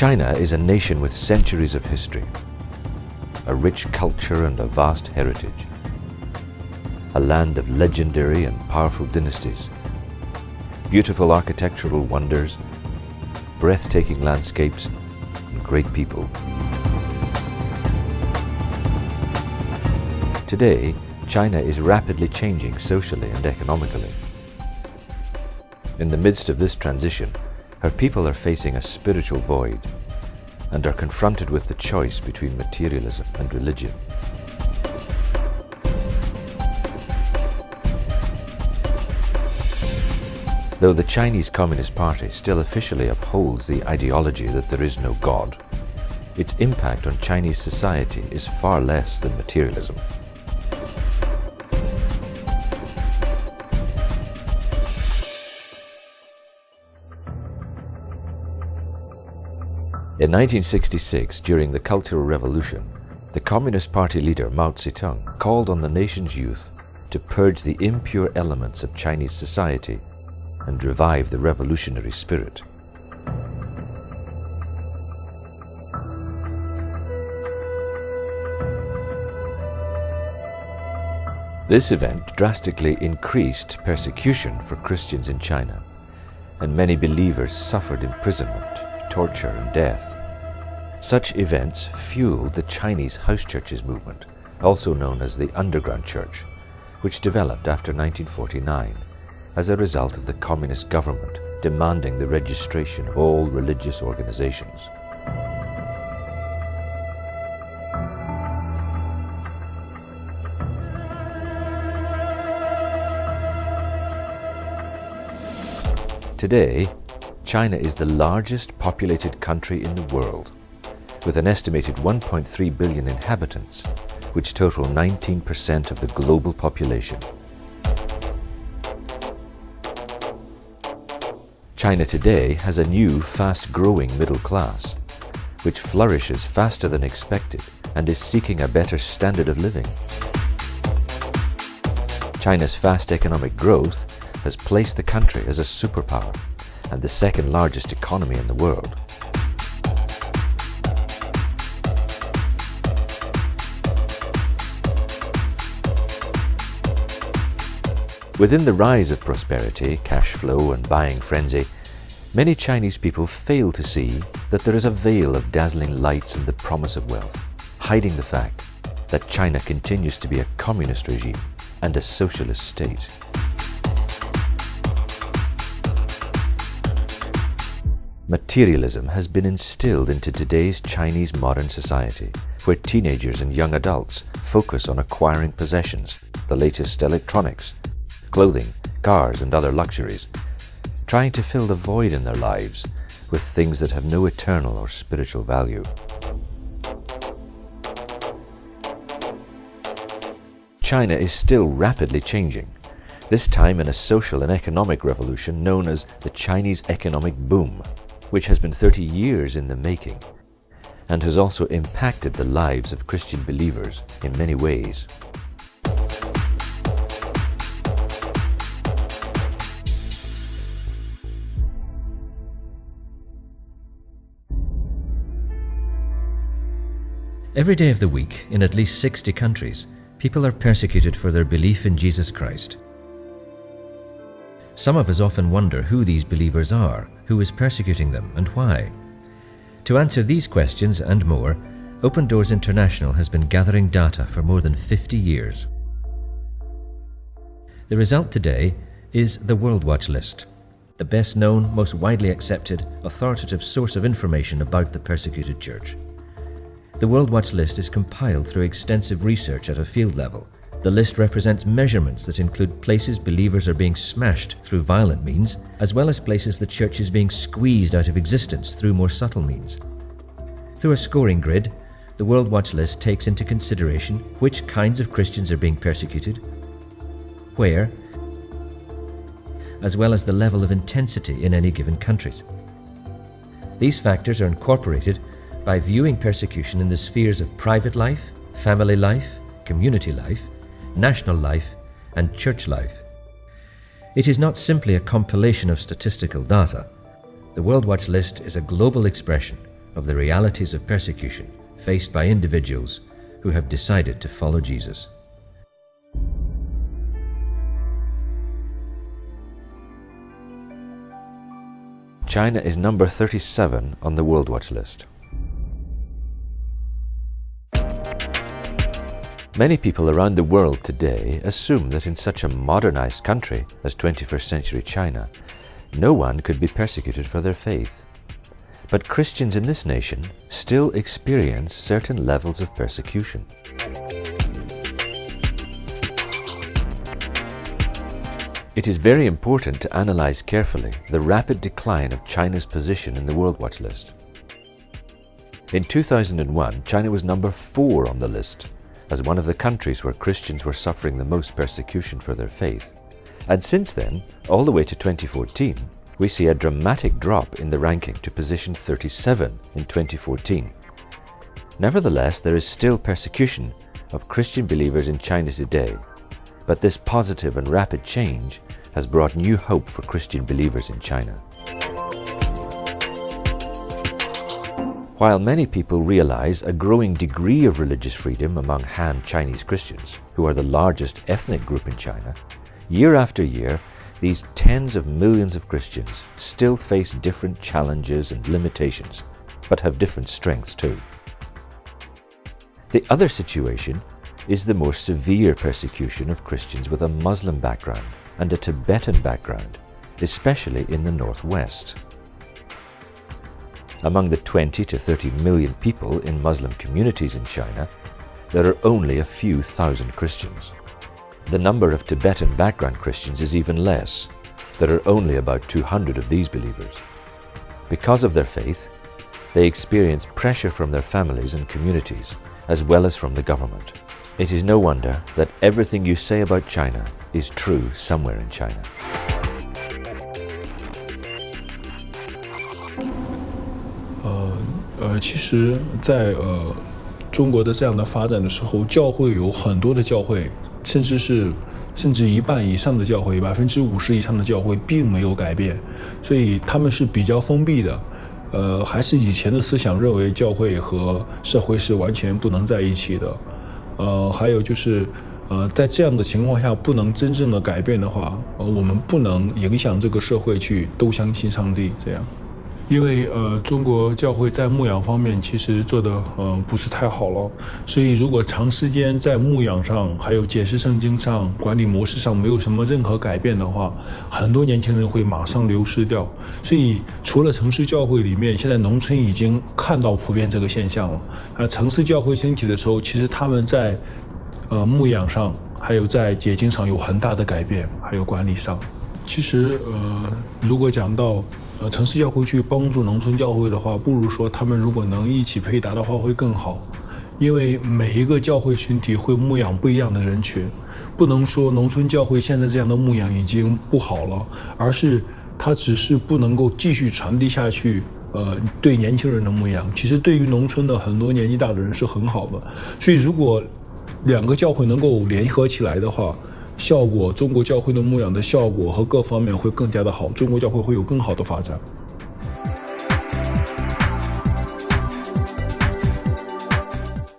China is a nation with centuries of history, a rich culture and a vast heritage, a land of legendary and powerful dynasties, beautiful architectural wonders, breathtaking landscapes, and great people. Today, China is rapidly changing socially and economically. In the midst of this transition, her people are facing a spiritual void and are confronted with the choice between materialism and religion. Though the Chinese Communist Party still officially upholds the ideology that there is no God, its impact on Chinese society is far less than materialism. In 1966, during the Cultural Revolution, the Communist Party leader Mao Zedong called on the nation's youth to purge the impure elements of Chinese society and revive the revolutionary spirit. This event drastically increased persecution for Christians in China, and many believers suffered imprisonment, torture and death. Such events fueled the Chinese house churches movement, also known as the underground church, which developed after 1949 as a result of the communist government demanding the registration of all religious organizations. Today, China is the largest populated country in the world, with an estimated 1.3 billion inhabitants, which total 19% of the global population. China today has a new, fast-growing middle class, which flourishes faster than expected and is seeking a better standard of living. China's fast economic growth has placed the country as a superpower and the second largest economy in the world. Within the rise of prosperity, cash flow and buying frenzy, many Chinese people fail to see that there is a veil of dazzling lights and the promise of wealth, hiding the fact that China continues to be a communist regime and a socialist state. Materialism has been instilled into today's Chinese modern society, where teenagers and young adults focus on acquiring possessions, the latest electronics, clothing, cars and other luxuries, trying to fill the void in their lives with things that have no eternal or spiritual value. China is still rapidly changing, this time in a social and economic revolution known as the Chinese economic boom, which has been 30 years in the making and has also impacted the lives of Christian believers in many ways. Every day of the week, in at least 60 countries, people are persecuted for their belief in Jesus Christ. Some of us often wonder who these believers are, who is persecuting them, and why. To answer these questions and more, Open Doors International has been gathering data for more than 50 years. The result today is the World Watch List, the best known, most widely accepted, authoritative source of information about the persecuted church. The World Watch List is compiled through extensive research at a field level. The list represents measurements that include places believers are being smashed through violent means, as well as places the church is being squeezed out of existence through more subtle means. Through a scoring grid, the World Watch List takes into consideration which kinds of Christians are being persecuted, where, as well as the level of intensity in any given countries. These factors are incorporated by viewing persecution in the spheres of private life, family life, community life, national life, and church life. It is not simply a compilation of statistical data. The World Watch List is a global expression of the realities of persecution faced by individuals who have decided to follow Jesus. China is number 37 on the World Watch list. Many people around the world today assume that in such a modernized country as 21st century China, no one could be persecuted for their faith. But Christians in this nation still experience certain levels of persecution. It is very important to analyze carefully the rapid decline of China's position in the World Watch list. In 2001, China was number 4 on the list, as one of the countries where Christians were suffering the most persecution for their faith. And since then, all the way to 2014, we see a dramatic drop in the ranking to position 37 in 2014. Nevertheless, there is still persecution of Christian believers in China today, but this positive and rapid change has brought new hope for Christian believers in China. While many people realize a growing degree of religious freedom among Han Chinese Christians, who are the largest ethnic group in China, year after year, these tens of millions of Christians still face different challenges and limitations, but have different strengths too. The other situation is the more severe persecution of Christians with a Muslim background and a Tibetan background, especially in the Northwest. Among the 20 to 30 million people in Muslim communities in China, there are only a few thousand Christians. The number of Tibetan background Christians is even less. There are only about 200 of these believers. Because of their faith, they experience pressure from their families and communities, as well as from the government. It is no wonder that everything you say about China is true somewhere in China. 其实在中国的这样的发展的时候，教会有很多的教会，甚至一半以上的教会，50%以上的教会并没有改变，所以他们是比较封闭的。还是以前的思想认为教会和社会是完全不能在一起的。还有就是在这样的情况下不能真正的改变的话，我们不能影响这个社会去都相信上帝这样。因为中国教会在牧养方面其实做的不是太好了，所以如果长时间在牧养上还有解释圣经上管理模式上没有什么任何改变的话，很多年轻人会马上流失掉。所以除了城市教会里面，现在农村已经看到普遍这个现象了。城市教会兴起的时候，其实他们在牧养上还有在解经上有很大的改变，还有管理上。其实如果讲到城市教会去帮助农村教会的话，不如说他们如果能一起配搭的话会更好。因为每一个教会群体会牧养不一样的人群，不能说农村教会现在这样的牧养已经不好了，而是它只是不能够继续传递下去对年轻人的牧养，其实对于农村的很多年纪大的人是很好的。所以如果两个教会能够联合起来的话，效果中国教会的牧养的效果和各方面会更加的好，中国教会会有更好的发展。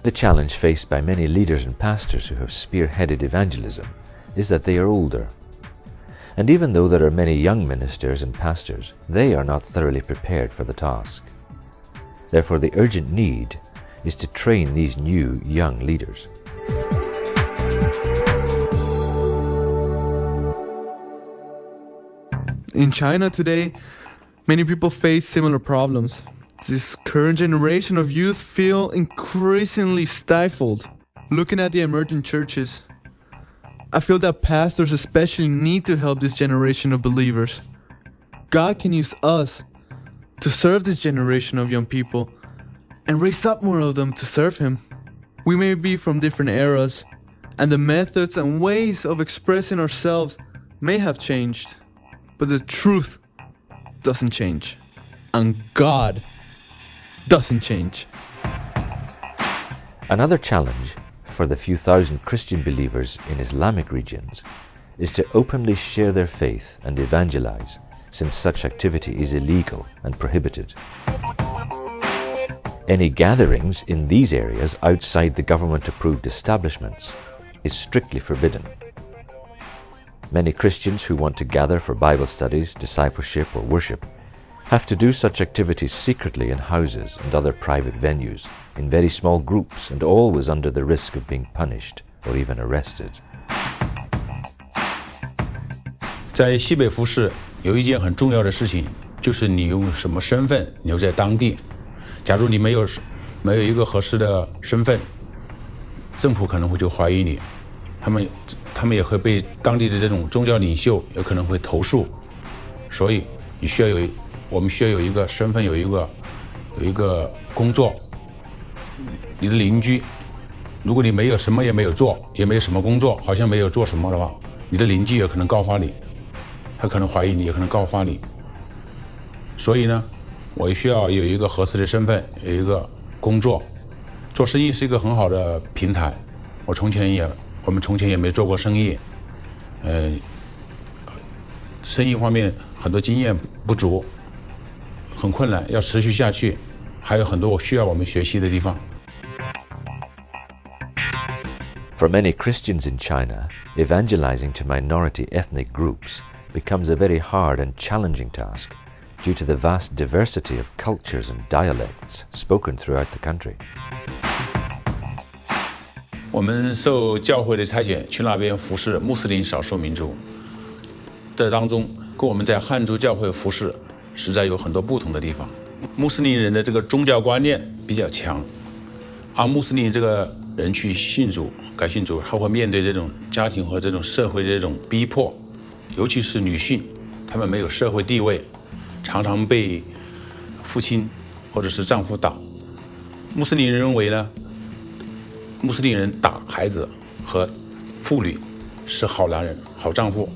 The challenge faced by many leaders and pastors who have spearheaded evangelism is that they are older. And even though there are many young ministers and pastors, they are not thoroughly prepared for the task. Therefore, the urgent need is to train these new young leaders. In China today, many people face similar problems. This current generation of youth feel increasingly stifled. Looking at the emerging churches, I feel that pastors especially need to help this generation of believers. God can use us to serve this generation of young people and raise up more of them to serve Him. We may be from different eras, and the methods and ways of expressing ourselves may have changed. But the truth doesn't change. And God doesn't change. Another challenge for the few thousand Christian believers in Islamic regions is to openly share their faith and evangelize, since such activity is illegal and prohibited. Any gatherings in these areas outside the government-approved establishments is strictly forbidden. Many Christians who want to gather for Bible studies, discipleship, or worship have to do such activities secretly in houses and other private venues, in very small groups, and always under the risk of being punished or even arrested. 在西北服饰有一件很重要的事情，就是你用什么身份留在当地。假如你没有一个合适的身份，政府可能会就怀疑你，他们也会被当地的这种宗教领袖有可能会投诉，所以我们需要有一个身份，有一个工作。你的邻居，如果你没有什么也没有做，也没有什么工作，好像没有做什么的话，你的邻居也可能告发你，他可能怀疑你，也可能告发你。所以呢，我需要有一个合适的身份，有一个工作。做生意是一个很好的平台。我们从前也没做过生意，生意方面很多经验不足，很困难，要持续下去，还有很多需要我们学习的地方。For many Christians in China, evangelizing to minority ethnic groups becomes a very hard and challenging task due to the vast diversity of cultures and dialects spoken throughout the country. 我们受教会的差遣去那边服侍穆斯林少数民族，这当中跟我们在汉族教会服侍实在有很多不同的地方。穆斯林人的这个宗教观念比较强，而穆斯林这个人去改信主，他会面对这种家庭和这种社会的这种逼迫，尤其是女性，她们没有社会地位，常常被父亲或者是丈夫打。穆斯林人认为呢，穆斯林人打孩子和妇女是好男人、好丈夫。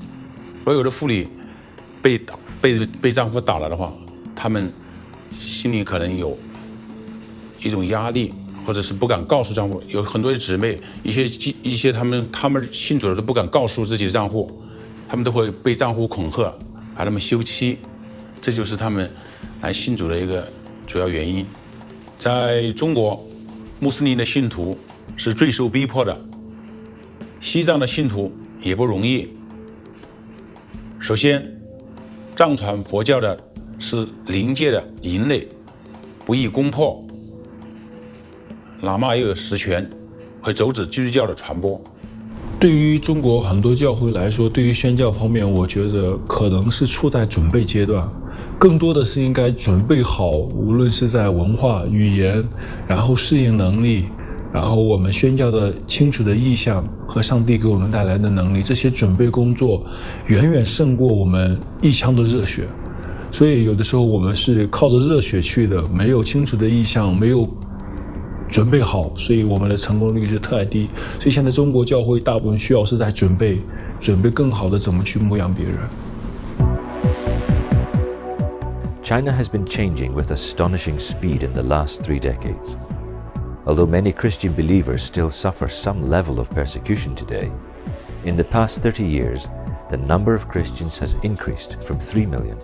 所有的妇女被丈夫打了的话，她们心里可能有一种压力，或者是不敢告诉丈夫。有很多姊妹，一些他们信主的都不敢告诉自己的丈夫，他们都会被丈夫恐吓，把他们休妻。这就是他们来信主的一个主要原因。在中国，穆斯林的信徒是最受逼迫的，西藏的信徒也不容易。首先，藏传佛教的是灵界的营垒，不易攻破。喇嘛也有实权，会阻止基督教的传播。对于中国很多教会来说，对于宣教方面，我觉得可能是处在准备阶段，更多的是应该准备好，无论是在文化、语言，然后适应能力，然后我们宣教的清楚的意向和上帝给我们带来的能力，这些准备工作远远胜过我们一腔的热血。所以有的时候我们是靠着热血去的，没有清楚的意向，没有准备好，所以我们的成功率是特低。所以现在中国教会大部分需要是在准备更好的怎么去牧养别人。China has been changing with astonishing speed in the last 3 decades. Although many Christian believers still suffer some level of persecution today, in the past 30 years, the number of Christians has increased from 3 million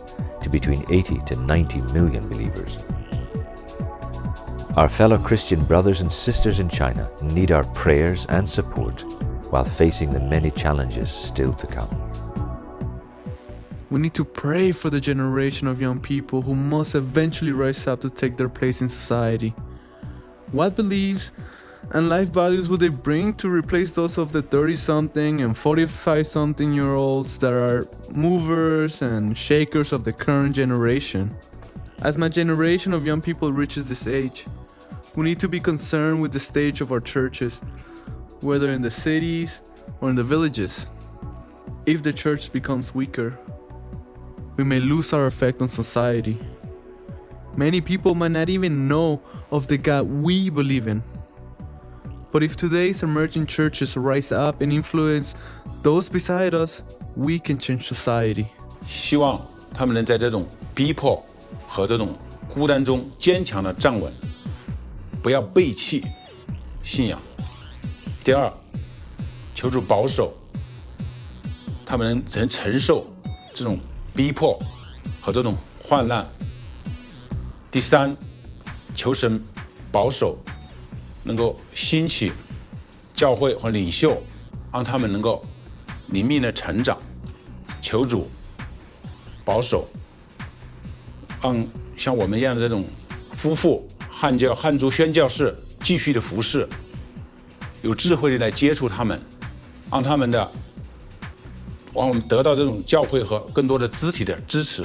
to between 80 to 90 million believers. Our fellow Christian brothers and sisters in China need our prayers and support while facing the many challenges still to come. We need to pray for the generation of young people who must eventually rise up to take their place in society. What beliefs and life values would they bring to replace those of the 30-something and 45-something-year-olds that are movers and shakers of the current generation? As my generation of young people reaches this age, we need to be concerned with the stage of our churches, whether in the cities or in the villages. If the church becomes weaker, we may lose our effect on society. Many people might not even know of the God we believe in. But if today's emerging churches rise up and influence those beside us, we can change society. 希望他们能在这种逼迫和这种孤单中坚强的站稳，不要背弃信仰。第二，求主保守他们能承受这种逼迫和这种患难。第三，求神保守，能够兴起教会和领袖，让他们能够灵命的成长，求主保守，让像我们一样的这种夫妇汉族宣教士继续的服侍，有智慧的来接触他们，让我们得到这种教会和更多的肢体的支持。